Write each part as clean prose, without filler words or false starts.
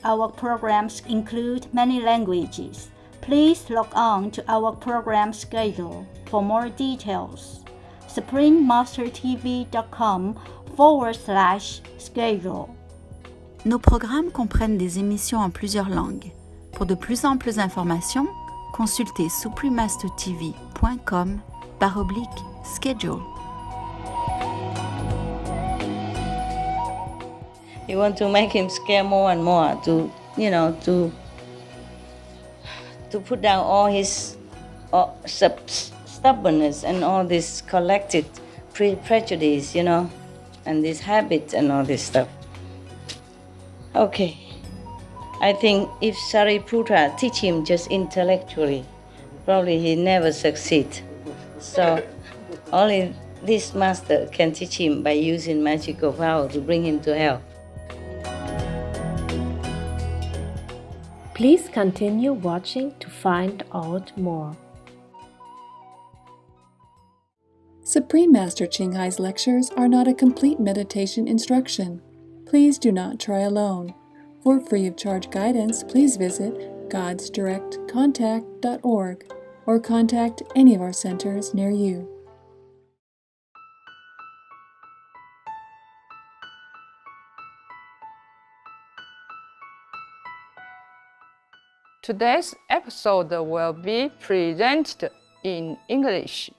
our programs include many languages. Please log on to our program schedule for more details. suprememastertv.com/schedule. Nos programmes comprennent des émissions en plusieurs langues. Pour de plus amples informations, consultez suprememastertv.com/schedule. You want to make him scare more and more to put down all his stubbornness and all this collected prejudice, and this habit and all this stuff. Okay, I think if Sariputra teach him just intellectually, probably he never succeed. So only this master can teach him by using magical power to bring him to hell. Please continue watching to find out more. Supreme Master Ching Hai's lectures are not a complete meditation instruction. Please do not try alone. For free of charge guidance, please visit godsdirectcontact.org or contact any of our centers near you. Today's episode will be presented in English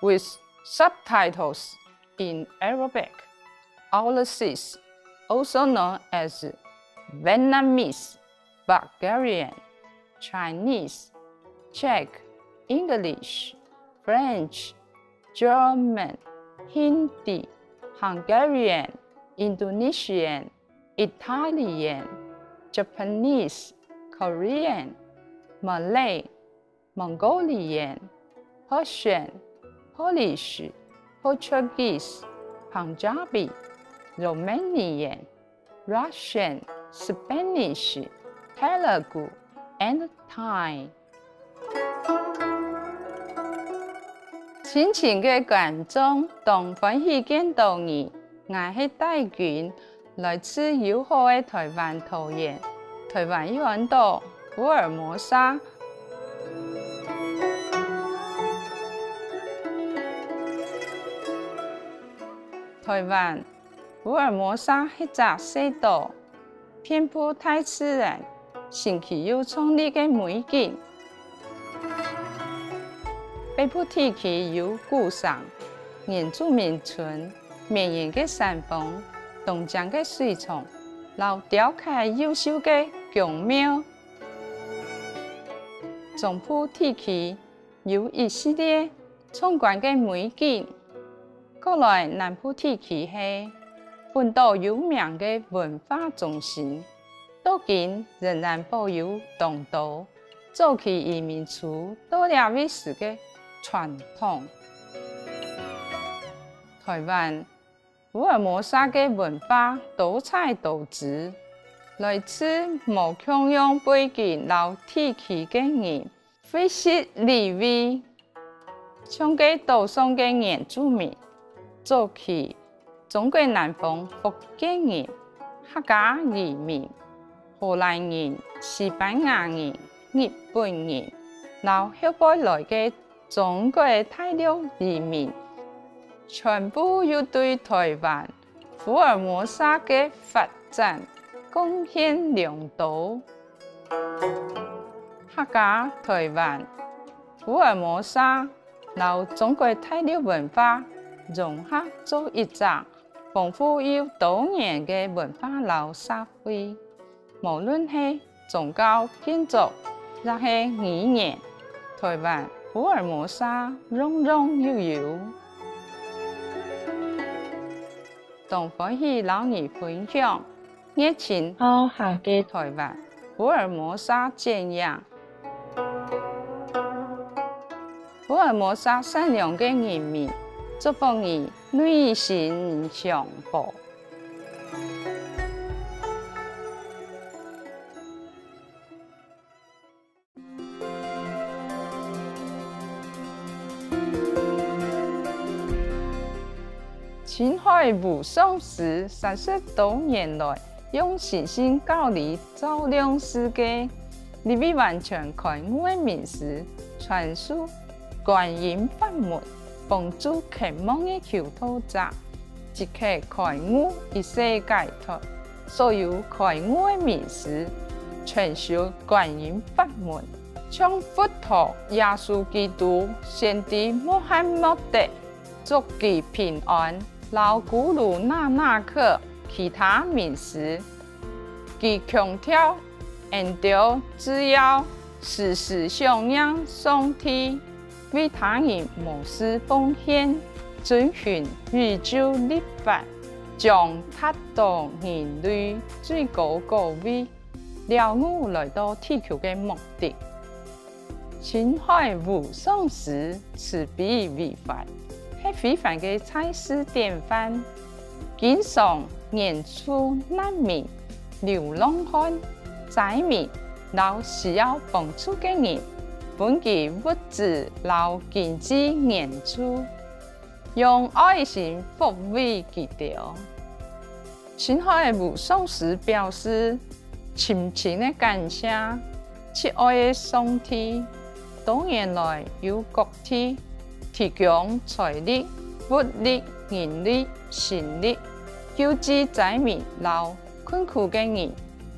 with subtitles in Arabic, Aulicis, also known as Vietnamese, Bulgarian, Chinese, Czech, English, French, German, Hindi, Hungarian, Indonesian, Italian, Japanese, Korean, Malay, Mongolian, Persian, Polish, Portuguese, Punjabi, Romanian, Russian, Spanish, Telugu, and Thai. 亲情嘅观众同欢喜见到你，我係大群来自友好嘅台湾桃園。台湾有很多福尔摩沙。台湾福尔摩沙係隻小島，遍佈大自然，神奇又壯麗嘅美景。北部地區有古城、原住民村、綿延嘅山峰、東江嘅水床，老雕刻優秀嘅宮廟。中部地區有一系列壯觀嘅美景。過來南部地區係本島有名嘅文化中心，到今仍然保有東島早期移民處到了歷史嘅傳統。台灣福爾摩沙嘅文化多彩多姿，來自無同樣背景和地區嘅人，會識禮儀，像個島上嘅原住民。早期中國南方福建人、客家移民、荷蘭人、西班牙人、日本人，然後後來來嘅中國大陸移民，全部要對台灣福爾摩沙嘅發展貢獻良多。客家台灣福爾摩沙然中國大陸文化融合做一個豐富又多元嘅文化和社會，無論係宗教建築，亦係語言，台灣福爾摩沙樣樣都有。同歡喜老兒分享熱情好客嘅台灣福爾摩沙景樣。福爾摩沙善良嘅人民，祝福你內心祥和。青海無雙時30多年來，用信心教你照亮世界，你未完全开悟的名师，传授观音法门，帮助渴望的求道者即刻开悟，一世解脱。所有开悟的名师，传授观音法门，像佛陀、耶稣基督、先知穆罕默德，祝其平安。老古鲁那纳克其他名师，其强调恩调只要时时向仰上天，为他人无私奉献，遵循宇宙律法，将达到人类最高高位，了悟来到地球的目的。青海无上师慈悲为怀，是非凡的才师典范，经常援助难民、流浪汉、灾民，老需要帮助的人，分给物质、老经济援助，用爱心抚慰其条。青海无上师表示深情的感谢，慈爱的上天多年来由各地提供财力、物力、人力、心力，救济灾民、老困苦的人，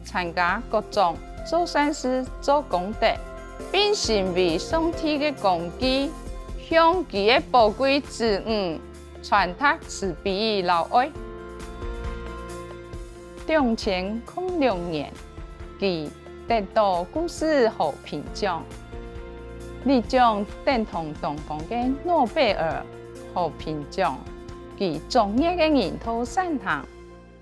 参加各种做善事、做功德，并成为上天的工具，向其的宝贵子女传达慈悲老爱。2006年，其得到故事和平奖。你将等同东方的诺贝尔和平奖，其专业的研讨善行，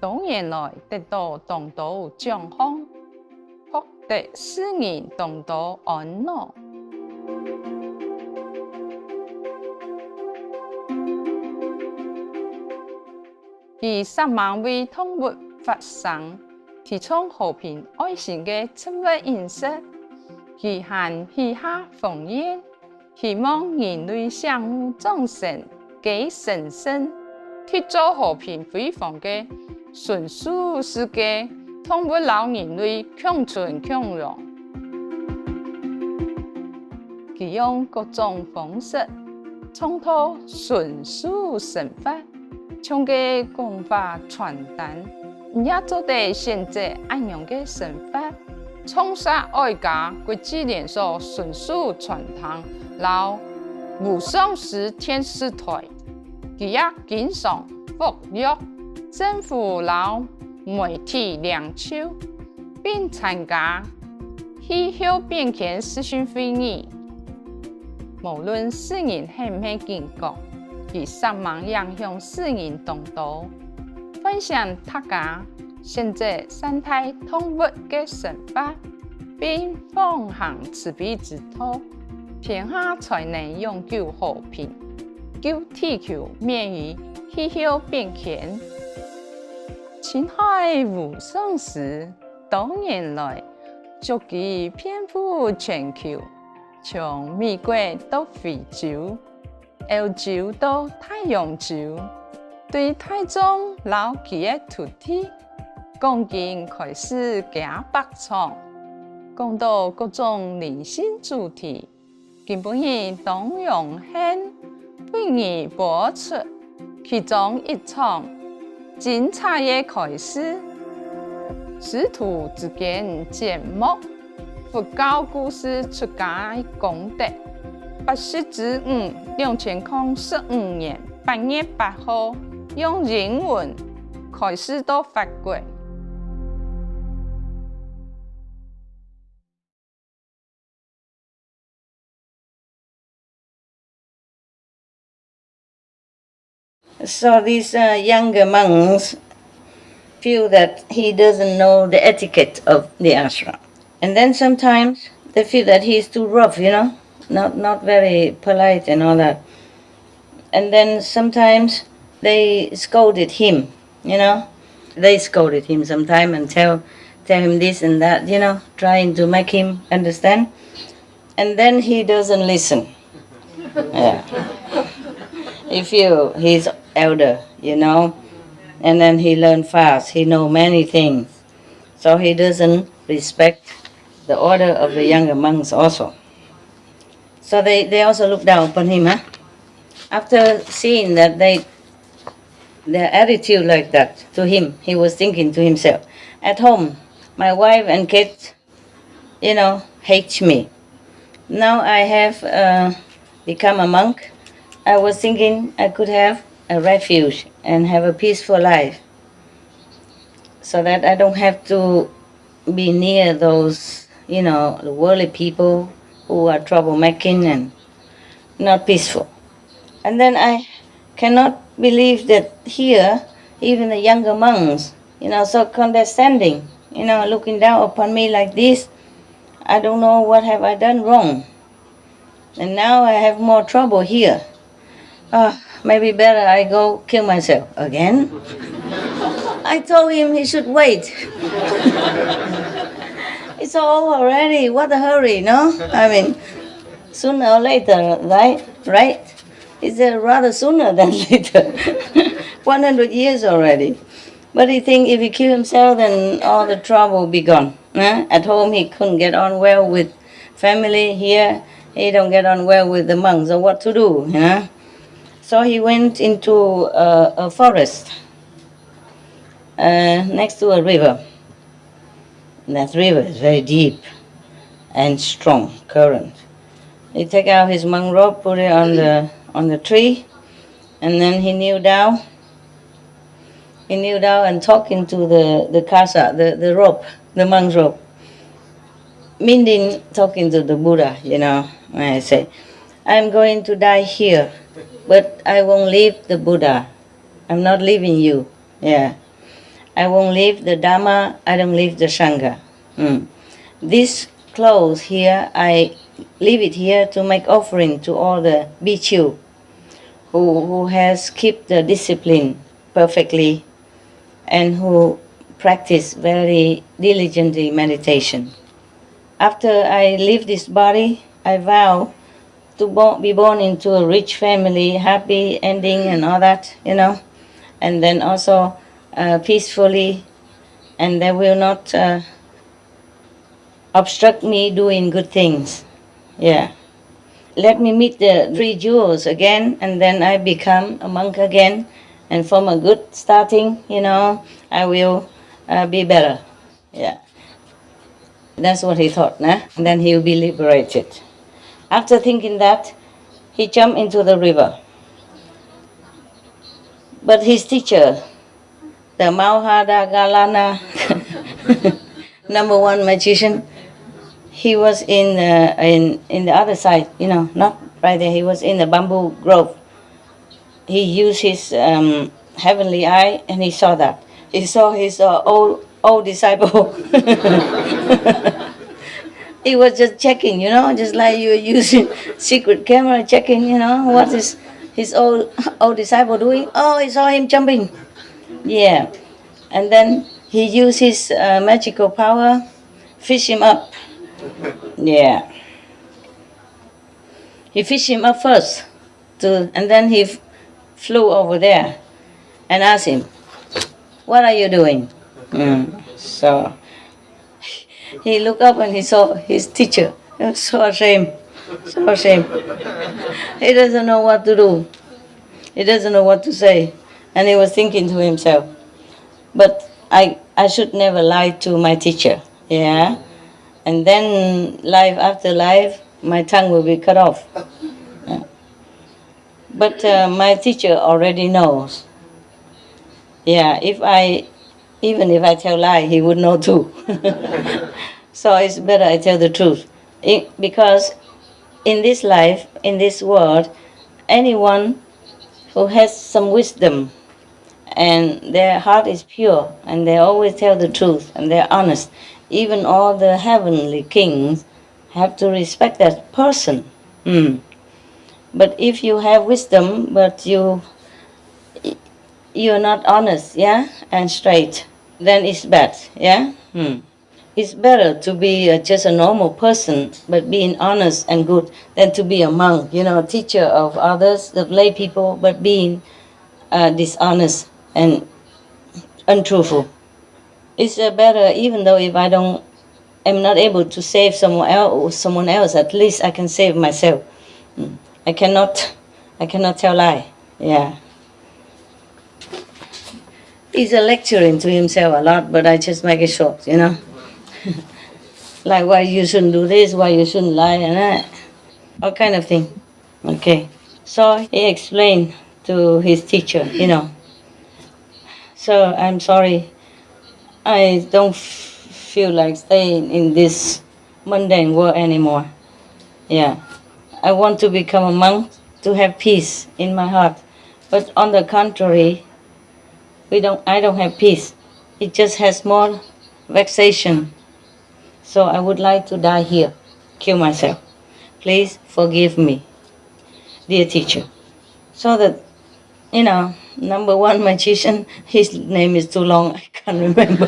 多年来得到众多奖项，获得世人众多安乐。其10万位动物发声，提倡和平爱心的生活饮食。其含以下奉献，希望人类相互众生给神圣、缔造和平辉煌的纯素世界，通不老人类共存共荣。其用各种方式创造纯素神法，从个讲法传单，也做得现在安样的神法。创杀爱家国际连锁纯素传堂，老无上师天师台，佢也经常服务政府老媒体领袖，并参加气候变迁咨询会议。无论世人是唔是警觉，其10万影响世人众多，分享大家。现在生态动物的神法，并奉行慈悲之道，天下才能永久和平，救地球免于气候变迁。青海无上师多年来足以遍布全球，从美国到非洲、欧洲到太阳洲，对大众老其的土地。讲经开始行百场，讲到各种灵性主题，基本上都用现为你播出其中一场精彩的开始。师徒之间节目，佛教故事出家功德。8月之5，2015年8月8号，用英文开始到法国。So these younger monks feel that he doesn't know the etiquette of the ashram. And then sometimes they feel that he's too rough, not very polite and all that. And then sometimes they scolded him, They scolded him sometime and tell him this and that, trying to make him understand. And then he doesn't listen. Yeah. He feel he's elder, and then he learn fast. He know many things, So he doesn't respect the order of the younger monks also. So they also look down upon him. Huh? After seeing that their attitude like that to him, he was thinking to himself, at home, my wife and kids, hate me. Now I have become a monk. I was thinking I could have a refuge and have a peaceful life so that I don't have to be near those, the worldly people who are troublemaking and not peaceful. And then I cannot believe that here, even the younger monks, so condescending, looking down upon me like this. I don't know what have I done wrong. And now I have more trouble here. Maybe better I go kill myself again. I told him he should wait. It's all already. What a hurry, no? I mean, sooner or later, right? It's rather sooner than later. 100 years already. But he think if he kill himself, then all the trouble will be gone. At home, he couldn't get on well with family. Here, he don't get on well with the monks. So what to do, So he went into a forest next to a river. That river is very deep and strong current. He take out his monk robe, put it on the tree, and then he kneel down. He kneel down and talking to the kasa, the rope, the monk's rope. Meaning talking to the Buddha, I say, I'm going to die here, but I won't leave the Buddha. I'm not leaving you. Yeah. I won't leave the Dhamma, I don't leave the Sangha. This clothes here, I leave it here to make offering to all the bhikkhu who has kept the discipline perfectly and who practice very diligently meditation. After I leave this body, I vow to be born into a rich family, happy ending and all that, and then also peacefully, and they will not obstruct me doing good things. Yeah. Let me meet the three jewels again, and then I become a monk again, and from a good starting, I will be better. Yeah. That's what he thought, and then he will be liberated. After thinking that, he jumped into the river. But his teacher, the Mauhadagalana, number one magician, he was in the other side, not right there. He was in the bamboo grove. He used his heavenly eye, and he saw that. He saw his old disciple. He was just checking, just like you were using secret camera, checking, what is his old disciple doing. Oh, he saw him jumping. Yeah. And then he used his magical power, fish him up. Yeah. He fished him up first, and then he flew over there and asked him, what are you doing? So he looked up and he saw his teacher. He was so ashamed, so ashamed. He doesn't know what to do. He doesn't know what to say. And he was thinking to himself, but I should never lie to my teacher. Yeah. And then life after life, my tongue will be cut off. Yeah. But my teacher already knows. Yeah, even if I tell lie, he would know too. So it's better I tell the truth. Because in this life, in this world, anyone who has some wisdom and their heart is pure and they always tell the truth and they're honest, even all the heavenly kings have to respect that person. But if you have wisdom, but you're not honest, and straight, then it's bad, It's better to be just a normal person, but being honest and good, than to be a monk, teacher of others, of lay people, but being dishonest and untruthful. It's better, even though if I'm not able to save someone else, at least I can save myself. I cannot tell lie. Yeah. He's lecturing to himself a lot, but I just make it short, Like why you shouldn't do this, why you shouldn't lie, and that. All kind of thing. Okay. So he explained to his teacher, So I'm sorry, I don't feel like staying in this mundane world anymore. Yeah. I want to become a monk to have peace in my heart. But on the contrary, I don't have peace. It just has more vexation. So I would like to die here, kill myself. Please forgive me, dear teacher. So that, number one magician, his name is too long, I can't remember.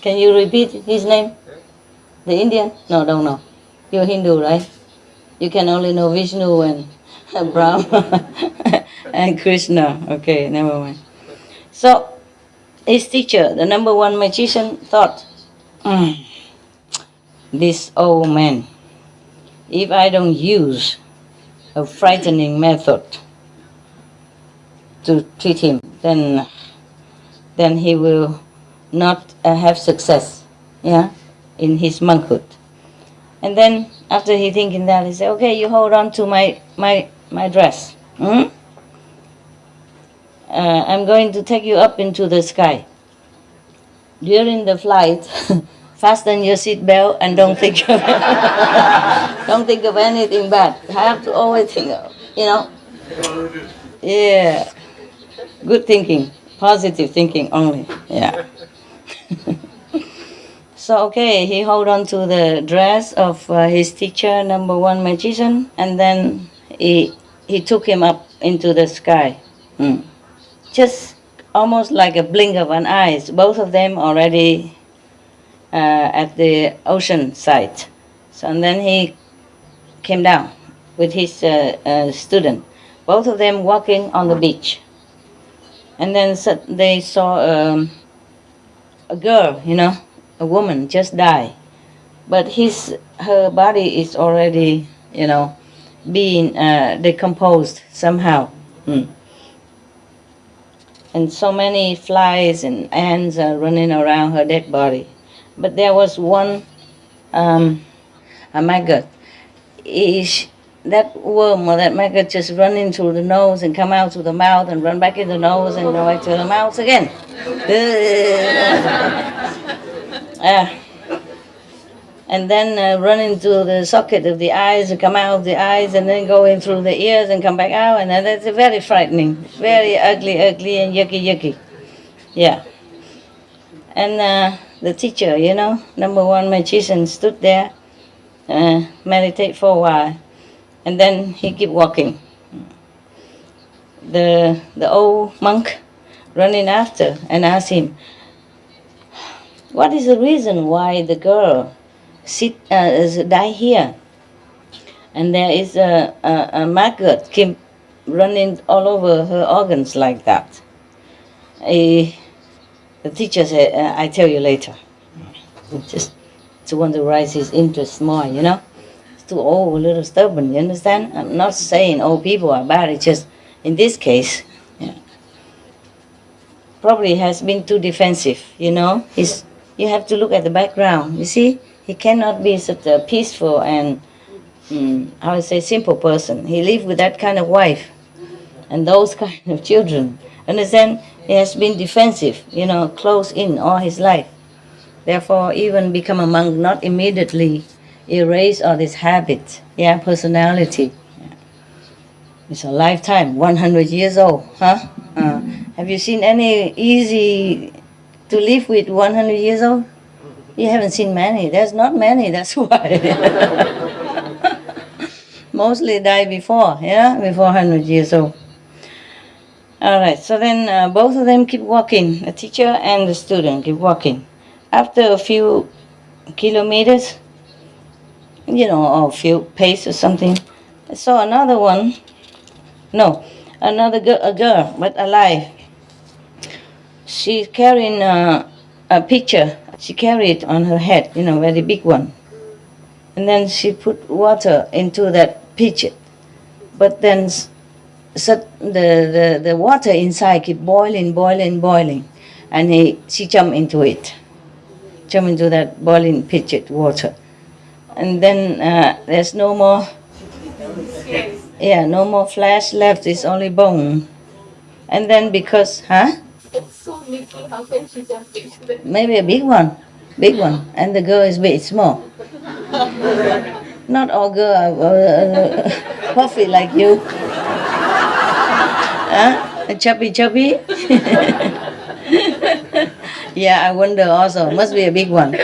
Can you repeat his name? The Indian? No, don't know. You're Hindu, right? You can only know Vishnu and Brahma and Krishna. Okay, never mind. So his teacher, the number one magician, thought, this old man, if I don't use a frightening method to treat him, then he will not have success, in his monkhood. And then after he thinking that, he said, okay, you hold on to my dress. I'm going to take you up into the sky. During the flight, fasten your seatbelt and don't think of don't think of anything bad. I have to always think of, Yeah. Good thinking, positive thinking only. Yeah. So okay, he hold on to the dress of his teacher, number one magician, and then he took him up into the sky. Just almost like a blink of an eye. Both of them already at the ocean side. So and then he came down with his student. Both of them walking on the beach. And then they saw a girl, a woman just die, but her body is already, being decomposed somehow. And so many flies and ants are running around her dead body. But there was one, a maggot. That worm or that maggot just run in through the nose and come out through the mouth and run back in the nose and go back to the mouth again. And then run into the socket of the eyes and come out of the eyes and then go in through the ears and come back out. And that's very frightening, very ugly and yucky. Yeah. And the teacher, number one magician, stood there, meditate for a while. And then he kept walking. The old monk running after and asked him, what is the reason why the girl die here? And there is a maggot keep running all over her organs like that. The teacher said, I tell you later. Just to want to raise his interest more, Too old, a little stubborn, you understand? I'm not saying old people are bad, it's just, in this case, probably has been too defensive, You have to look at the background, you see? He cannot be such a peaceful and, simple person. He lived with that kind of wife and those kind of children. Understand? He has been defensive, closed in all his life. Therefore, even become a monk, not immediately erase all this habit, personality. It's a lifetime, 100 years old, huh? Have you seen any easy to live with 100 years old? You haven't seen many. There's not many, that's why. Mostly die before, before 100 years old. All right, so then both of them keep walking, the teacher and the student keep walking. After a few kilometers, or a few pace or something, I saw another one. No, a girl, but alive. she's carrying a pitcher. She carried it on her head, very big one. And then she put water into that pitcher. But then the water inside keep boiling. And she jumped into it. Jumped into that boiling pitcher water. And then there's no more... no more flesh left. It's only bone. And then because... It's so Mickey, how can she jump into that? Maybe a big one. And the girl is big, small. Not all girls are puffy like you. Chubby. Yeah, I wonder also. Must be a big one.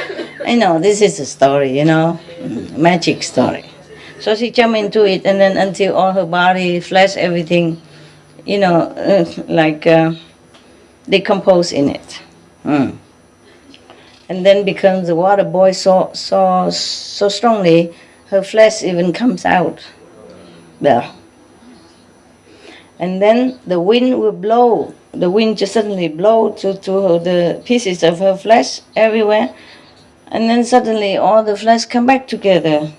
I know, this is a story, magic story. So she jumped into it, and then until all her body, flesh, everything, decompose in it. And then because the water boils so strongly, her flesh even comes out there. And then the wind will blow. The wind just suddenly blow to the pieces of her flesh everywhere. And then suddenly all the flesh come back together.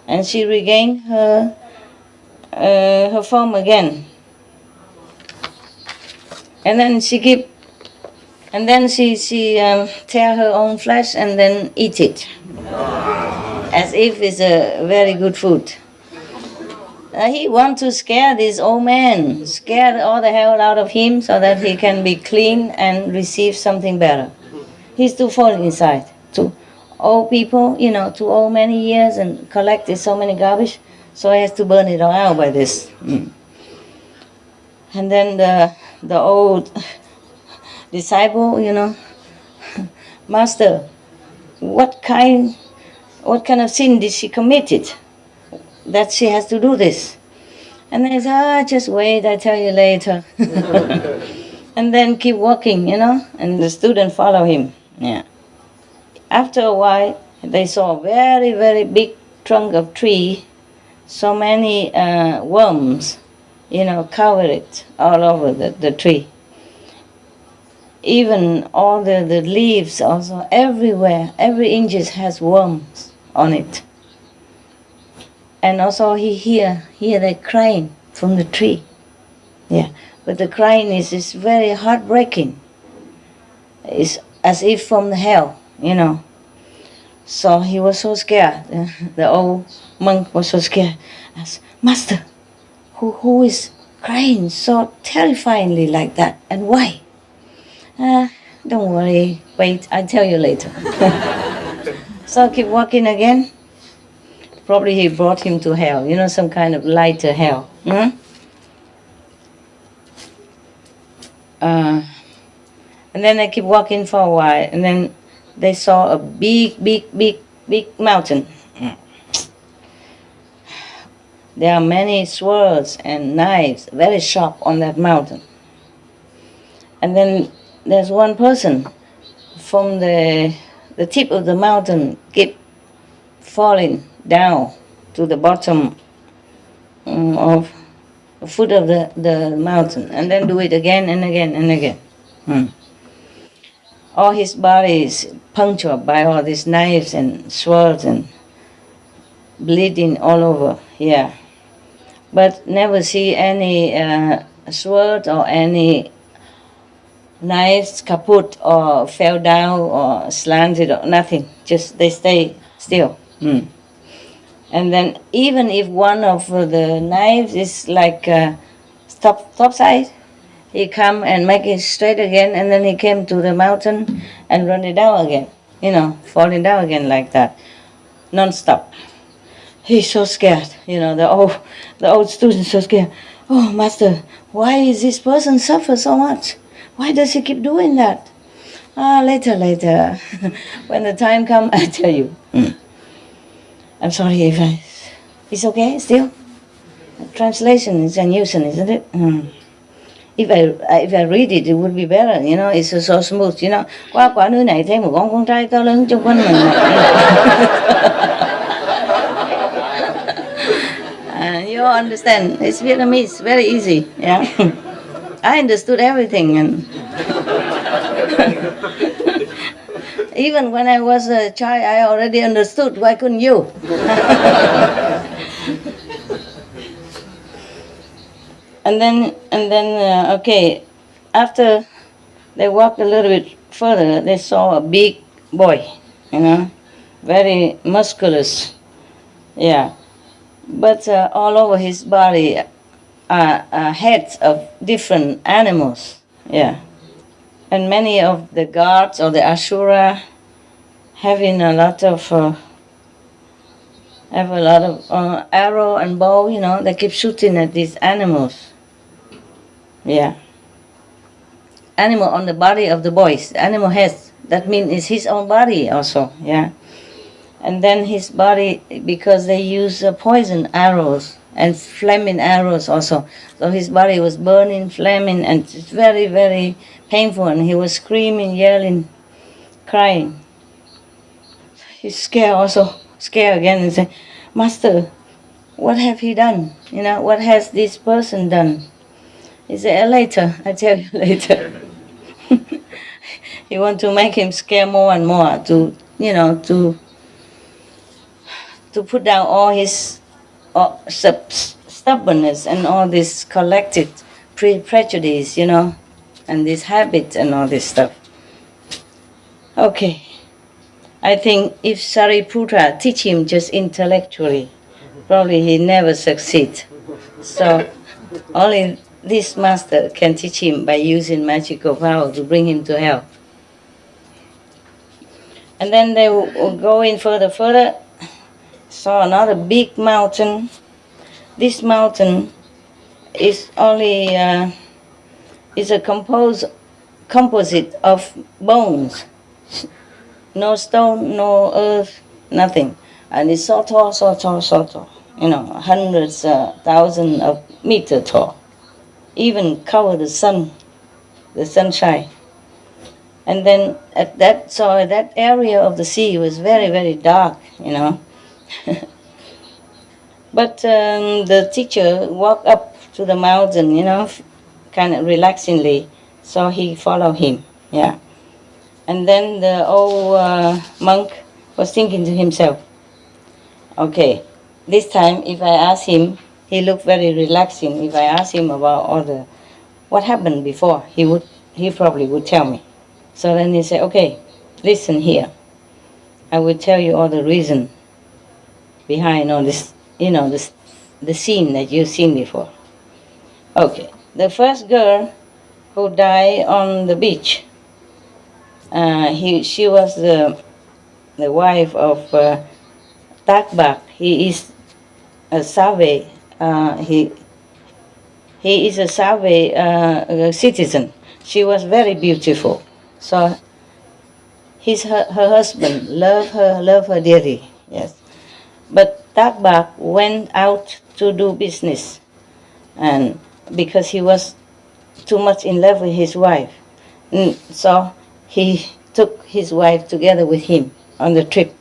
And she regained her form again. And then she tear her own flesh and then eat it, as if it's a very good food. He want to scare this old man, scare all the hell out of him so that he can be clean and receive something better. He's too full inside. Too old people, too old many years and collected so many garbage, so he has to burn it all out by this. And then the old disciple, Master, what kind of sin did she commit it that she has to do this? And they say, just wait, I tell you later. And then keep walking, and the student follow him. Yeah. After a while, they saw a very, very big trunk of tree, so many worms, cover it all over the tree. Even all the leaves also, everywhere, every inch has worms on it. And also he hear they crying from the tree. Yeah, but the crying is very heartbreaking. It's as if from the hell, So he was so scared. The old monk was so scared. Asked, Master, who is crying so terrifyingly like that, and why? Don't worry, wait, I'll tell you later. So keep walking again. Probably he brought him to hell, some kind of lighter hell. And then they keep walking for a while, and then they saw a big mountain. There are many swords and knives, very sharp on that mountain. And then there's one person from the tip of the mountain keep falling down to the bottom of the foot of the mountain, and then do it again and again and again. All his body is punctured by all these knives and swords and bleeding all over. Yeah, but never see any sword or any knives kaput or fell down or slanted or nothing. Just they stay still. And then even if one of the knives is like top side, he come and make it straight again, and then he came to the mountain and run it down again, falling down again like that, non-stop. He's so scared, the old student so scared. Oh, Master, why is this person suffer so much? Why does he keep doing that? Later. When the time comes, I tell you. I'm sorry if it's okay still? Translation is a nuisance, isn't it? If I read it, it would be better, it's so smooth, Qua nơi này thấy một con trai cao lớn chung quanh mình. You understand, it's Vietnamese, very easy, yeah. I understood everything, and Even when I was a child, I already understood. Why couldn't you? And then, okay, after they walked a little bit further, they saw a big boy, very musculous, yeah. But all over his body are heads of different animals, yeah. And many of the gods or the Ashura having a lot of arrow and bow, they keep shooting at these animals. Yeah. Animal on the body of the boys. Animal has, that means it's his own body also, yeah. And then his body, because they use poison arrows and flaming arrows also. So his body was burning, flaming, and it's very, very painful. And he was screaming, yelling, crying. He's scared also, scared again, and say, Master, what have he done? What has this person done? He said, later, I tell you later. He want to make him scare more and more to put down all his stubbornness and all this collected prejudice, and this habit and all this stuff. Okay. I think if Sariputta teach him just intellectually, probably he never succeed. So only this master can teach him by using magical power to bring him to hell. And then they will go in further, saw another big mountain. This mountain is only is a composite of bones. No stone, no earth, nothing. And it's so tall, hundreds, thousands of meters tall. Even cover the sunshine. And then that area of the sea was very, very dark, But the teacher walked up to the mountain, kind of relaxingly, so he followed him, yeah. And then the old monk was thinking to himself, okay, this time if I ask him, he looked very relaxing. If I ask him about what happened before, he probably would tell me. So then he said, okay, listen here. I will tell you all the reason behind all this, the scene that you've seen before. Okay, the first girl who died on the beach, she was the wife of Takbak. He is a Save. He is a Save citizen. She was very beautiful. So her husband loved her dearly. Yes, but Takbak went out to do business, and because he was too much in love with his wife, so he took his wife together with him on the trip.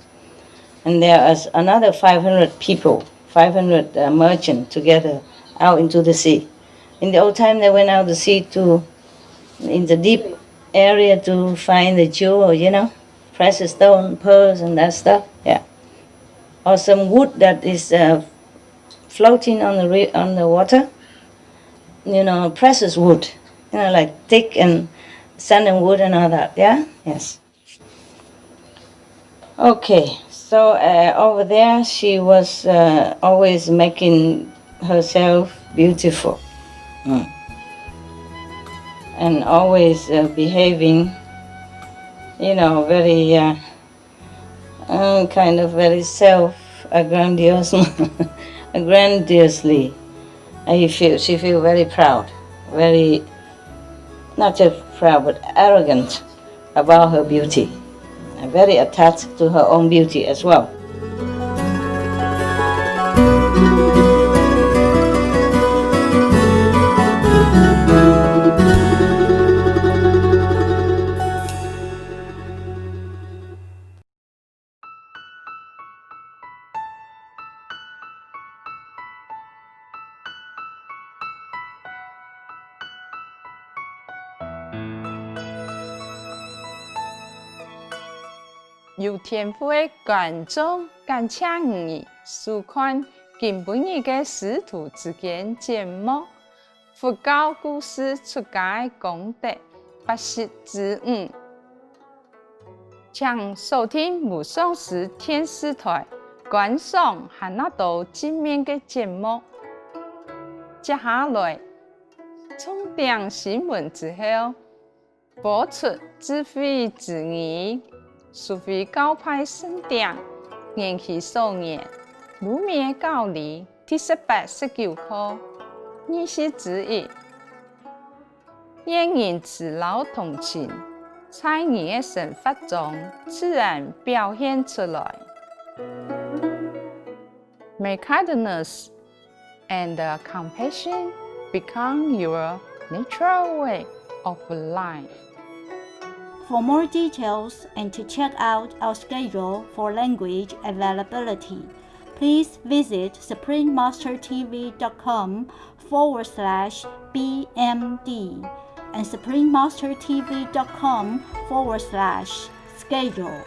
And there was another 500 people, 500 merchants together out into the sea. In the old time, they went out to sea in the deep area to find the jewel, precious stone, pearls, and that stuff. Yeah. Or some wood that is floating on the water. Precious wood, like thick and sandalwood and all that. Yeah. Yes. Okay. So over there, she was always making herself beautiful. And always behaving, very kind of very grandiosely. And she feel very proud, very, not just proud, but arrogant about her beauty, and very attached to her own beauty as well. 有天赋的观众感谢你收看今本日嘅师徒之间节目，佛教故事出家功德80之5，请收听无上师天师台观赏和那道正面嘅节目。接下来从点新闻之后，播出智慧之语，苏菲教派圣典延期数年，路面教理第18、19课，20之1，愿人慈老同情，在你的生活中自然表现出来。May kindness and compassion become your natural way of life. For more details and to check out our schedule for language availability, please visit suprememastertv.com/BMD and suprememastertv.com/schedule.